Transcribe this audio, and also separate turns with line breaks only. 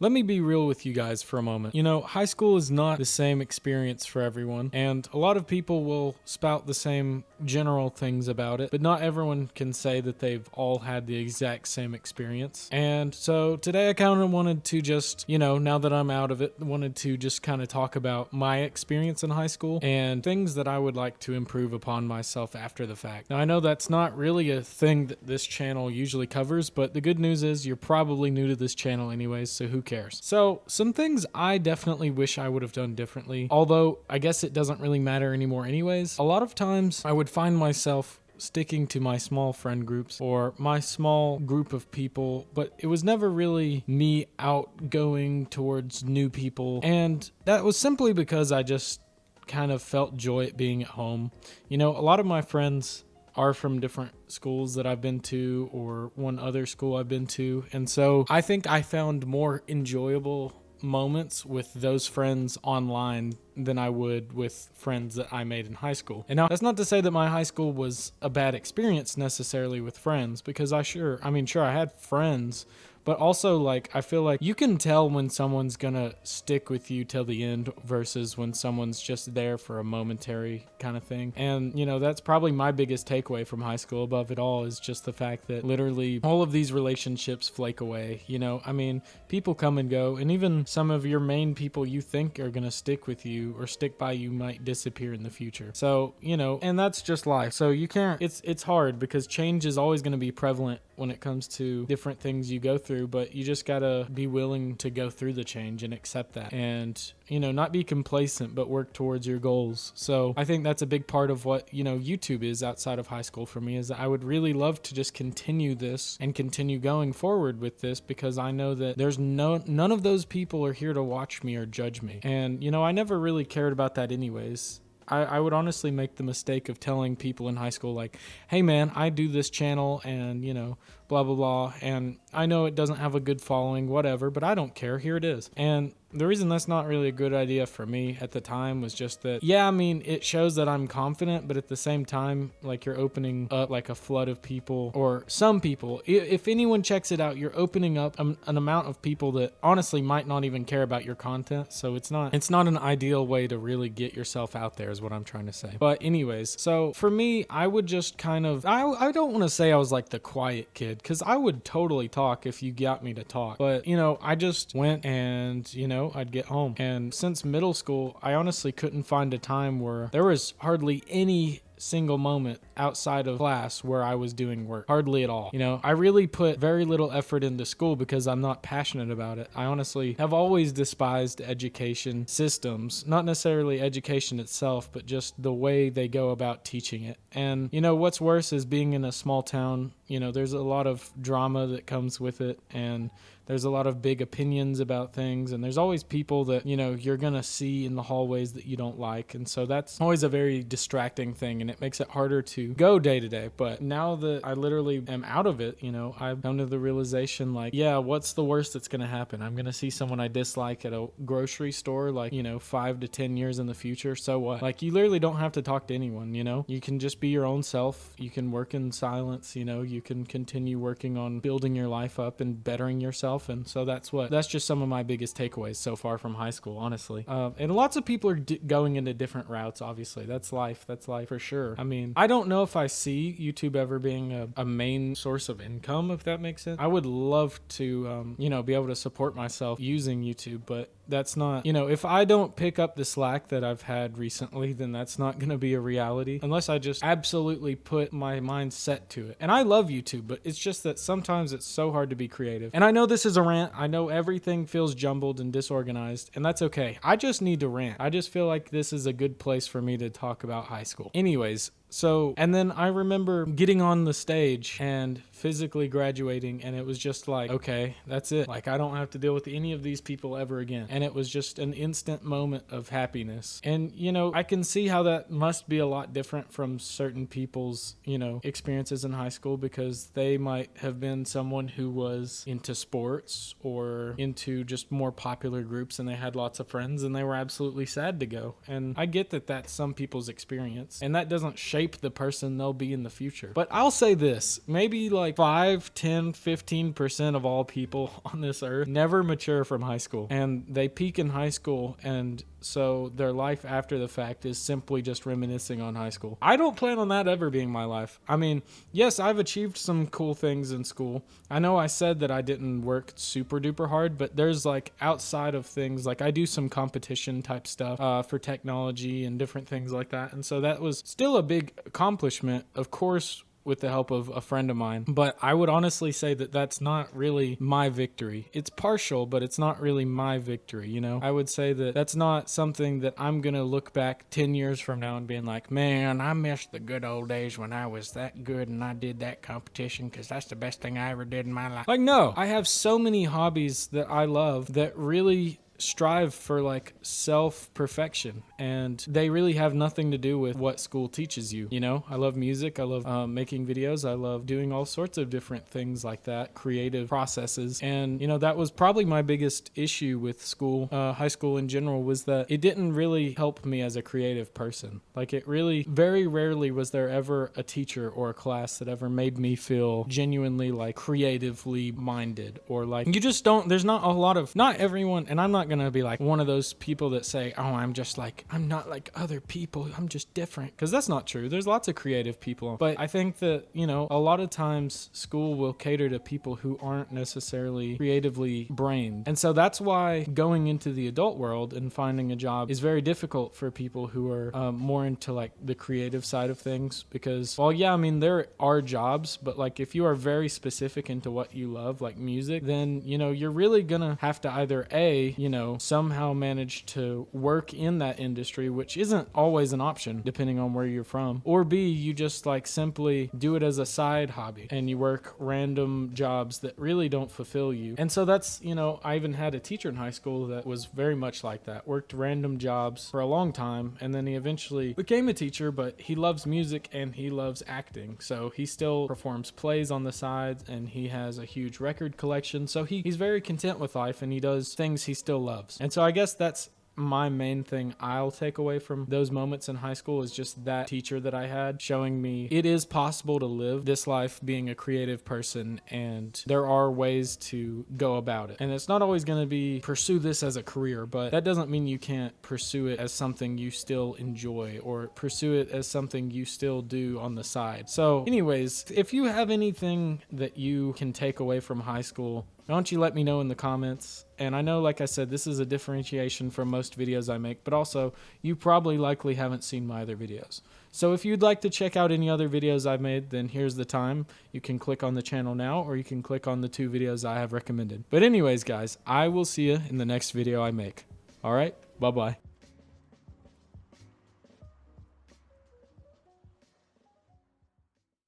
Let me be real with you guys for a moment. You know, high school is not the same experience for everyone, and a lot of people will spout the same general things about it, but not everyone can say that they've all had the exact same experience. And so today I kind of wanted to just, now that I'm out of it, wanted to just kind of talk about my experience in high school and things that I would like to improve upon myself after the fact. Now, I know that's not really a thing that this channel usually covers, but the good news is you're probably new to this channel anyways, so who cares? So some things I definitely wish I would have done differently, although I guess it doesn't really matter anymore anyways. A lot of times I would find myself sticking to my small friend groups or my small group of people, but it was never really me out going towards new people. And that was simply because I just kind of felt joy at being at home. A lot of my friends are from different schools that I've been to or one other school I've been to. And so I think I found more enjoyable moments with those friends online than I would with friends that I made in high school. And now that's not to say that my high school was a bad experience necessarily with friends, because sure, I had friends, but also, I feel like you can tell when someone's gonna stick with you till the end versus when someone's just there for a momentary kind of thing. And, that's probably my biggest takeaway from high school above it all, is just the fact that literally all of these relationships flake away. People come and go, and even some of your main people you think are gonna stick with you or stick by you might disappear in the future. So, and that's just life. So you can't, it's hard because change is always gonna be prevalent when it comes to different things you go through, but you just gotta be willing to go through the change and accept that, and not be complacent but work towards your goals. So I think that's a big part of what YouTube is outside of high school for me, is that I would really love to just continue this and continue going forward with this, because I know that there's none of those people are here to watch me or judge me. And I never really cared about that anyways. I would honestly make the mistake of telling people in high school, like, hey man, I do this channel and, blah, blah, blah. And I know it doesn't have a good following, whatever, but I don't care. Here it is. And the reason that's not really a good idea for me at the time was just that, it shows that I'm confident, but at the same time, you're opening up a flood of people, or some people. If anyone checks it out, you're opening up an amount of people that honestly might not even care about your content. So it's not an ideal way to really get yourself out there, is what I'm trying to say. But anyways, so for me, I would just kind of, I don't want to say I was like the quiet kid, because I would totally talk if you got me to talk. But, I just went and, I'd get home. And since middle school, I honestly couldn't find a time where there was hardly any single moment outside of class where I was doing work. Hardly at all. I really put very little effort into school because I'm not passionate about it. I honestly have always despised education systems, not necessarily education itself, but just the way they go about teaching it. And what's worse is being in a small town. There's a lot of drama that comes with it, and there's a lot of big opinions about things, and there's always people that, you're going to see in the hallways that you don't like. And so that's always a very distracting thing, and it makes it harder to go day to day. But now that I literally am out of it, I've come to the realization, what's the worst that's going to happen? I'm going to see someone I dislike at a grocery store, 5 to 10 years in the future. So what? You literally don't have to talk to anyone, You can just be your own self. You can work in silence, you can continue working on building your life up and bettering yourself. And so that's just some of my biggest takeaways so far from high school, honestly. And lots of people are going into different routes, obviously. That's life for sure. I don't know if I see YouTube ever being a main source of income, if that makes sense. I would love to, be able to support myself using YouTube, but that's not, if I don't pick up the slack that I've had recently, then that's not going to be a reality unless I just absolutely put my mind set to it. And I love YouTube, but it's just that sometimes it's so hard to be creative. And I know this is a rant. I know everything feels jumbled and disorganized, and that's okay. I just need to rant. I just feel like this is a good place for me to talk about high school. Anyways, so, and then I remember getting on the stage and physically graduating, and it was just like, okay, that's it. I don't have to deal with any of these people ever again. And it was just an instant moment of happiness. And, I can see how that must be a lot different from certain people's, experiences in high school, because they might have been someone who was into sports or into just more popular groups, and they had lots of friends, and they were absolutely sad to go. And I get that that's some people's experience, and that doesn't shape the person they'll be in the future. But I'll say this, maybe like 5, 10, 15% of all people on this earth never mature from high school, and they peak in high school, and so their life after the fact is simply just reminiscing on high school. I don't plan on that ever being my life. I mean, yes, I've achieved some cool things in school. I know I said that I didn't work super duper hard, but there's like outside of things, like I do some competition type stuff for technology and different things like that. And so that was still a big accomplishment, of course, with the help of a friend of mine. But I would honestly say that that's not really my victory. It's partial, but it's not really my victory, you know? I would say that that's not something that I'm gonna look back 10 years from now and being like, man, I miss the good old days when I was that good and I did that competition because that's the best thing I ever did in my life. Like, no, I have so many hobbies that I love that really strive for like self-perfection, and they really have nothing to do with what school teaches you. You know, I love music, I love making videos, I love doing all sorts of different things like that, creative processes. And you know, that was probably my biggest issue with school, high school in general, was that it didn't really help me as a creative person. Like, it really, very rarely was there ever a teacher or a class that ever made me feel genuinely like creatively minded, or like, you just don't, there's not a lot of, not everyone, and I'm not gonna be like one of those people that say, oh, I'm not like other people, I'm just different, because that's not true. There's lots of creative people, but I think that, you know, a lot of times school will cater to people who aren't necessarily creatively brained. And so that's why going into the adult world and finding a job is very difficult for people who are more into like the creative side of things, because, well, yeah, I mean, there are jobs, but like if you are very specific into what you love, like music, then, you know, you're really gonna have to either you know, somehow manage to work in that industry, which isn't always an option depending on where you're from, or B, you just like simply do it as a side hobby and you work random jobs that really don't fulfill you. And so that's, you know, I even had a teacher in high school that was very much like that, worked random jobs for a long time, and then he eventually became a teacher, but he loves music and he loves acting, so he still performs plays on the side, and he has a huge record collection, so he's very content with life, and he does things he still loves. And so I guess that's my main thing I'll take away from those moments in high school, is just that teacher that I had showing me it is possible to live this life being a creative person, and there are ways to go about it. And it's not always going to be pursue this as a career, but that doesn't mean you can't pursue it as something you still enjoy, or pursue it as something you still do on the side. So anyways, if you have anything that you can take away from high school, why don't you let me know in the comments? And I know, like I said, this is a differentiation from most videos I make, but also you probably likely haven't seen my other videos. So if you'd like to check out any other videos I've made, then here's the time. You can click on the channel now, or you can click on the 2 videos I have recommended. But anyways, guys, I will see you in the next video I make. All right, bye-bye.